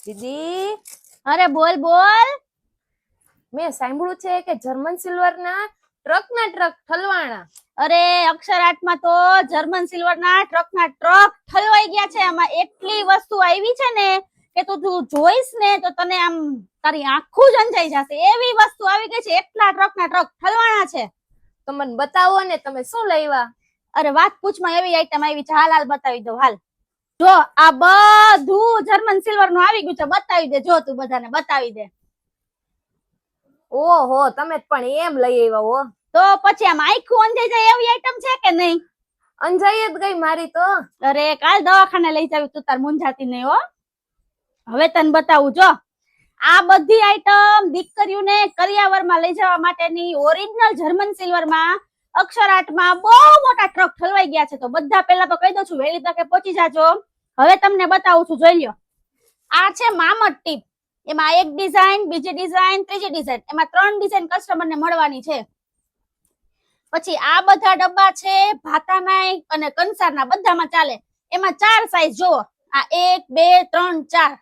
દીદી, અરે બોલ બોલ. મેં સાંભળ્યું છે કે જર્મન સિલ્વર ના ટ્રક ઠલવાણા. અરે અક્ષર 8 માં તો જર્મન સિલ્વર ના ટ્રક ઠલવાઈ ગયા છે. આમાં એટલી વસ્તુ આવી છે ને કે તું જોઈશ ને તો તને આમ તારી આંખું જ અંજાઈ જશે. એવી વસ્તુ આવી ગઈ છે. એટલા ટ્રક ઠલવાણા છે. તો મને બતાવો ને, તમે શું લાવ્યા? અરે વાત પૂછમાં એવી આઈટમ આવી છે. હાલ બતાવી દો. હાલ જો, આ બધું જર્મન સિલ્વર નું આવી ગયું છે. બતાવી દે. જો તું બધાને બતાવી દે. ઓહો, તમે પણ એમ લઈ આવ્યા હો. તો પછી આમ આખું અંજાઈ જાય એવી આઈટમ છે કે નહીં? અંજાઈ જ ગઈ મારી તો. અરે કાલ દવાખાને લઈ જાવી, તું તાર મૂંઝાતી નહીં હો. હવે તને બતાવું. જો, આ બધી આઈટમ દીકરીઓને કરિયાવરમાં લઈ જવા માટેની ઓરિજિનલ જર્મન સિલ્વરમાં અક્ષર 8માં બહુ મોટા ટ્રક ઠલવાઈ ગયા છે. તો બધા પહેલા તો કહી દઉં છું, વહેલી તકે પહોંચી જાજો. હવે તમને બતાવું છું, જોઈ લ્યો. આ છે મામદ ટીપ. એમાં એક ડિઝાઇન, બીજી ડિઝાઇન, ત્રીજી ડિઝાઇન, એમાં 3 ડિઝાઇન કસ્ટમરને મળવાની છે. પછી આ બધા ડબ્બા છે ભાતાના અને કંસારના, બધામાં ચાલે. એમાં 4 સાઈઝ જોવો. આ 1 2 3 4.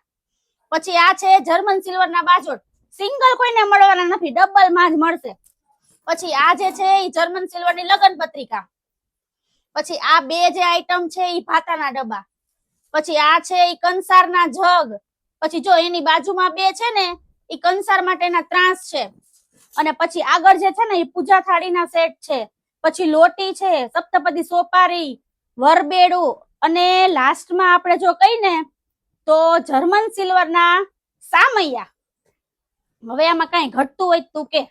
પછી આ છે જર્મન સિલ્વરના બાજોટ. સિંગલ કોઈને મળવાના નથી, ડબલ માં જ મળશે. પછી આ જે છે એ જર્મન સિલ્વરની લગન પત્રિકા. પછી આ બે જે આઈટમ છે એ ભાતાના ડબ્બા. પછી આ છે એ કંસારના જગ. પછી જો એની બાજુમાં બે છે ને એ કંસાર માટેના ત્રાસ છે. અને પછી આગળ જે છે ને એ પૂજા થાળીના સેટ છે. પછી લોટી છે, સપ્તપદી સોપારી, વરબેડું, અને લાસ્ટમાં આપણે જો કહીને તો જર્મન સિલ્વરના સામૈયા. હવે આમાં કઈ ઘટતું હોય તું કે?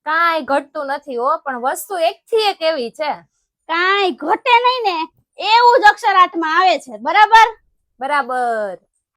કાંઈ ઘટતું નથી હો, પણ વસ્તુ એકથી એક એવી છે. કાંઈ ઘટે નહીં ને એવું જ અક્ષર 8માં આવે છે. બરાબર બરાબર.